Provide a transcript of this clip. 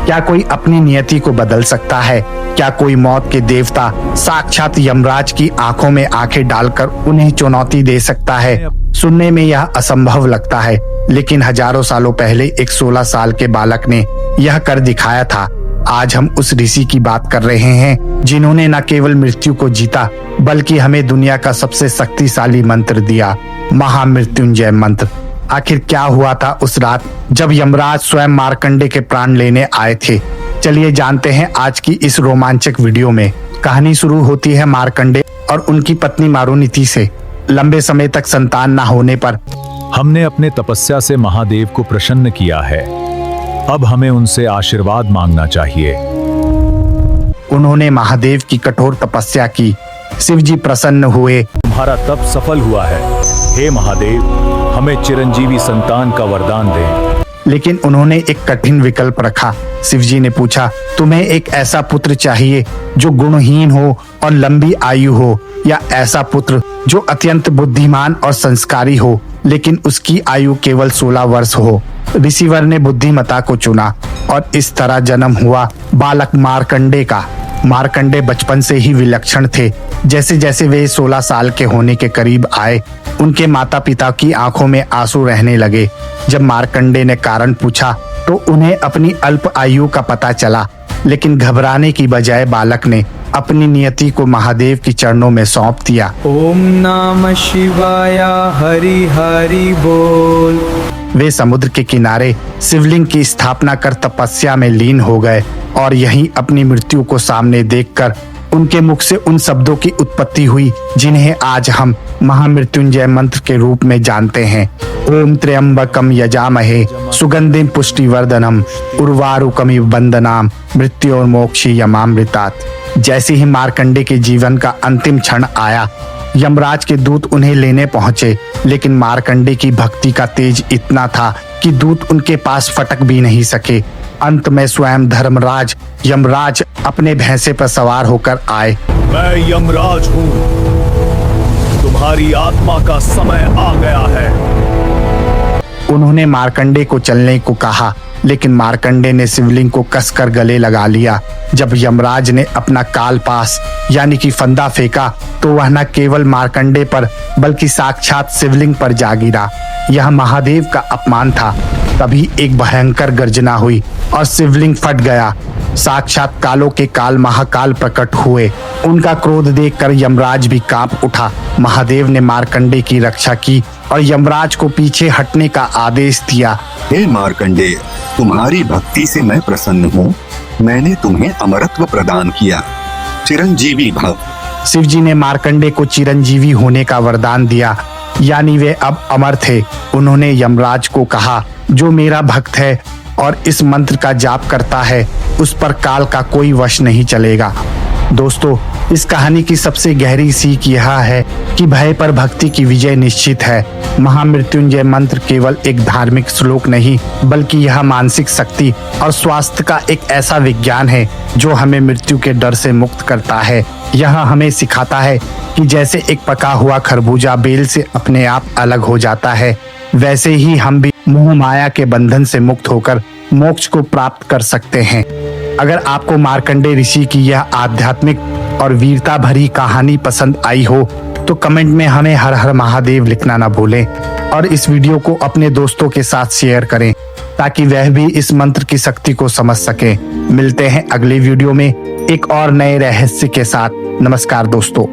क्या कोई अपनी नियति को बदल सकता है? क्या कोई मौत के देवता साक्षात यमराज की आंखों में आंखें डालकर उन्हें चुनौती दे सकता है? सुनने में यह असंभव लगता है, लेकिन हजारों सालों पहले एक 16 साल के बालक ने यह कर दिखाया था। आज हम उस ऋषि की बात कर रहे हैं जिन्होंने न केवल मृत्यु को जीता बल्कि हमें दुनिया का सबसे शक्तिशाली मंत्र दिया, महामृत्युंजय मंत्र। आखिर क्या हुआ था उस रात जब यमराज स्वयं मार्कंडे के प्राण लेने आए थे? चलिए जानते हैं आज की इस रोमांचक वीडियो में। कहानी शुरू होती है मार्कंडे और उनकी पत्नी मारुनीति से। लंबे समय तक संतान न होने पर हमने अपने तपस्या से महादेव को प्रसन्न किया है। अब हमें उनसे आशीर्वाद मांगना चाहिए। उन्होंने महादेव की कठोर तपस्या की। शिव जी प्रसन्न हुए। तुम्हारा तप सफल हुआ है। हे महादेव, हमें चिरंजीवी संतान का वरदान दें। लेकिन उन्होंने एक कठिन विकल्प रखा। शिव जी ने पूछा, तुम्हें एक ऐसा पुत्र चाहिए जो गुणहीन हो और लंबी आयु हो, या ऐसा पुत्र जो अत्यंत बुद्धिमान और संस्कारी हो लेकिन उसकी आयु केवल 16 वर्ष हो? ऋषिवर ने बुद्धिमता को चुना और इस तरह जन्म हुआ बालक मार्कंडे का। मार्कंडे बचपन से ही विलक्षण थे। जैसे जैसे वे 16 साल के होने के करीब आए, उनके माता पिता की आंखों में आंसू रहने लगे। जब मार्कंडे ने कारण पूछा तो उन्हें अपनी अल्प आयु का पता चला, लेकिन घबराने की बजाय बालक ने अपनी नियति को महादेव की चरणों में सौंप दिया। ओम नमः शिवाय, हरि हरि बोल। वे समुद्र के किनारे शिवलिंग की स्थापना कर तपस्या में लीन हो गए और यहीं अपनी मृत्यु को सामने देखकर उनके मुख से उन शब्दों की उत्पत्ति हुई जिन्हें आज हम महामृत्युंजय मंत्र के रूप में जानते हैं। ओम त्र्यंबकम यजामहे सुगंधिम पुष्टिवर्धनम उर्वारुकमिव बंदनाम मृत्योर्मोक्षी यमामृतात्। जैसे ही मार्कंडे के जीवन का अंतिम क्षण आया, यमराज के दूत उन्हें लेने पहुंचे, लेकिन मार्कंडे की भक्ति का तेज इतना था कि दूत उनके पास फटक भी नहीं सके। अंत में स्वयं धर्मराज यमराज अपने भैंसे पर सवार होकर आए। मैं यमराज हूँ, तुम्हारी आत्मा का समय आ गया है। उन्होंने मार्कंडे को चलने को कहा, लेकिन मार्कंडे ने शिवलिंग को कसकर गले लगा लिया। जब यमराज ने अपना कालपास यानी कि फंदा फेंका तो वह न केवल मार्कंडे पर बल्कि साक्षात शिवलिंग पर जा गिरा। यह महादेव का अपमान था। तभी एक भयंकर गर्जना हुई और शिवलिंग फट गया। साक्षात कालों के काल महाकाल प्रकट हुए। उनका क्रोध देखकर यमराज भी कांप उठा। महादेव ने मार्कंडे की रक्षा की और यमराज को पीछे हटने का आदेश दिया। हे मार्कंडे, तुम्हारी भक्ति से मैं प्रसन्न हूँ। मैंने तुम्हें अमरत्व प्रदान किया। चिरंजीवी भव। शिव जी ने मार्कंडे को चिरंजीवी होने का वरदान दिया, यानी वे अब अमर थे। उन्होंने यमराज को कहा, जो मेरा भक्त है और इस मंत्र का जाप करता है उस पर काल का कोई वश नहीं चलेगा। दोस्तों, इस कहानी की सबसे गहरी सीख यह है कि भय पर भक्ति की विजय निश्चित है। महामृत्युंजय मंत्र केवल एक धार्मिक श्लोक नहीं, बल्कि यह मानसिक शक्ति और स्वास्थ्य का एक ऐसा विज्ञान है जो हमें मृत्यु के डर से मुक्त करता है। यह हमें सिखाता है कि जैसे एक पका हुआ खरबूजा बेल से अपने आप अलग हो जाता है, वैसे ही हम भी मोह माया के बंधन से मुक्त होकर मोक्ष को प्राप्त कर सकते हैं। अगर आपको मार्कंडे ऋषि की यह आध्यात्मिक और वीरता भरी कहानी पसंद आई हो तो कमेंट में हमें हर हर महादेव लिखना ना भूलें और इस वीडियो को अपने दोस्तों के साथ शेयर करें ताकि वह भी इस मंत्र की शक्ति को समझ सके। मिलते हैं अगले वीडियो में एक और नए रहस्य के साथ। नमस्कार दोस्तों।